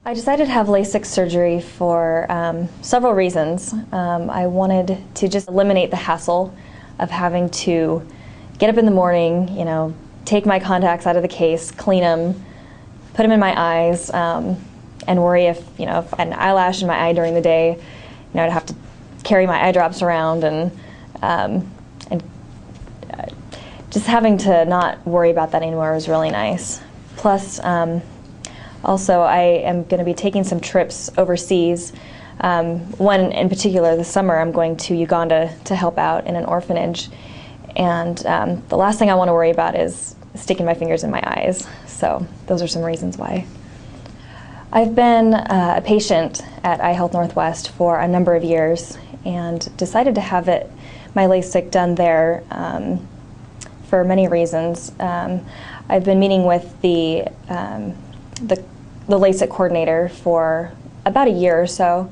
I decided to have LASIK surgery for several reasons. I wanted to just eliminate the hassle of having to get up in the morning, take my contacts out of the case, clean them, put them in my eyes, and worry if an eyelash in my eye during the day, I'd have to carry my eye drops around, and just having to not worry about that anymore was really nice. Plus, also, I am going to be taking some trips overseas. One in particular, this summer, I'm going to Uganda to help out in an orphanage. And the last thing I want to worry about is sticking my fingers in my eyes. So those are some reasons why. I've been a patient at Eye Health Northwest for a number of years and decided to have my LASIK done there for many reasons. I've been meeting with the LASIK coordinator for about a year or so,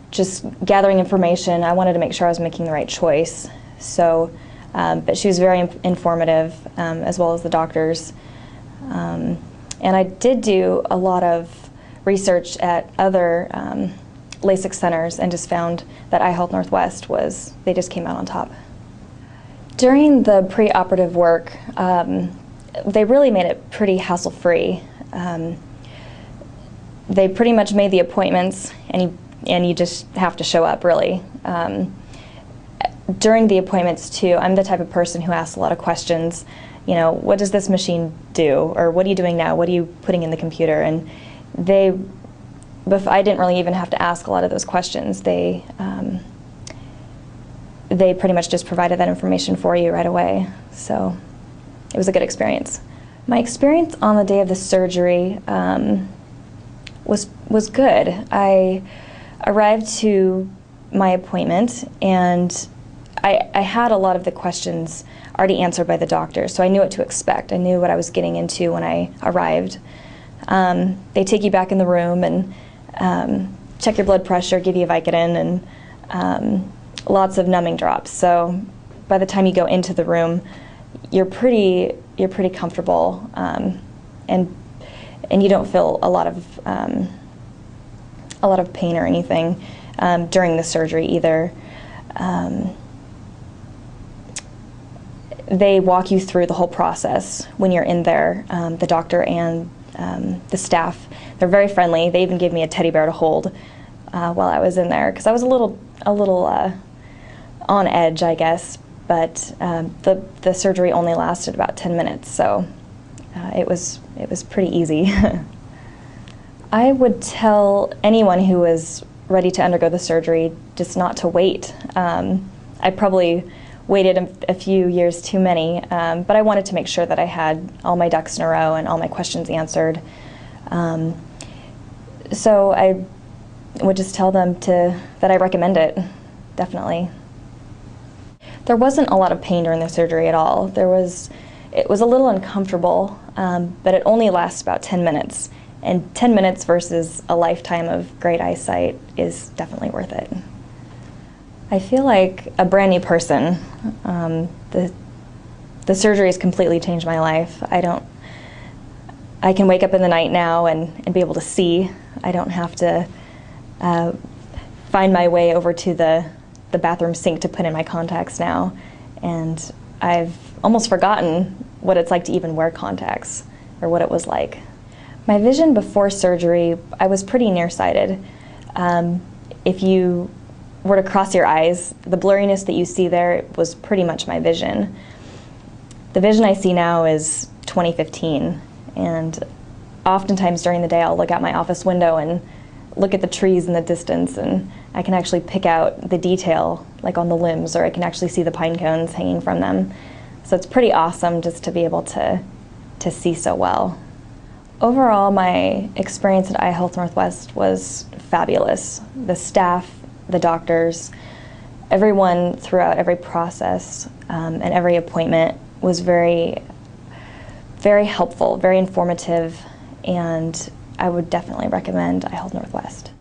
just gathering information. I wanted to make sure I was making the right choice. So, but she was very informative, as well as the doctors. And I did do a lot of research at other LASIK centers and just found that Eye Health Northwest they just came out on top. During the preoperative work, they really made it pretty hassle-free. They pretty much made the appointments, and you just have to show up, really. During the appointments, too, I'm the type of person who asks a lot of questions. What does this machine do? Or what are you doing now? What are you putting in the computer? And I didn't really even have to ask a lot of those questions. They pretty much just provided that information for you right away. So it was a good experience. My experience on the day of the surgery was good. I arrived to my appointment, and I had a lot of the questions already answered by the doctor, so I knew what to expect. I knew what I was getting into when I arrived. They take you back in the room and check your blood pressure, give you Vicodin, and lots of numbing drops. So by the time you go into the room, you're pretty comfortable, and you don't feel a lot of pain or anything during the surgery either. They walk you through the whole process when you're in there. The doctor and the staff, they're very friendly. They even gave me a teddy bear to hold while I was in there, because I was a little on edge, I guess. But the surgery only lasted about 10 minutes, so it was pretty easy. I would tell anyone who was ready to undergo the surgery just not to wait. I probably waited a few years too many, but I wanted to make sure that I had all my ducks in a row and all my questions answered. So I would just tell them that I recommend it, definitely. There wasn't a lot of pain during the surgery at all. It was a little uncomfortable, but it only lasts about 10 minutes. And 10 minutes versus a lifetime of great eyesight is definitely worth it. I feel like a brand new person. The surgery has completely changed my life. I can wake up in the night now and be able to see. I don't have to find my way over to the bathroom sink to put in my contacts now. And I've almost forgotten what it's like to even wear contacts, or what it was like. My vision before surgery, I was pretty nearsighted. If you were to cross your eyes, the blurriness that you see there was pretty much my vision. The vision I see now is 20/15, and oftentimes during the day I'll look out my office window and look at the trees in the distance, and I can actually pick out the detail, like on the limbs, or I can actually see the pine cones hanging from them. So it's pretty awesome just to be able to see so well. Overall, my experience at Eye Health Northwest was fabulous. The staff, the doctors, everyone throughout every process and every appointment was very, very helpful, very informative, and I would definitely recommend Eye Health Northwest.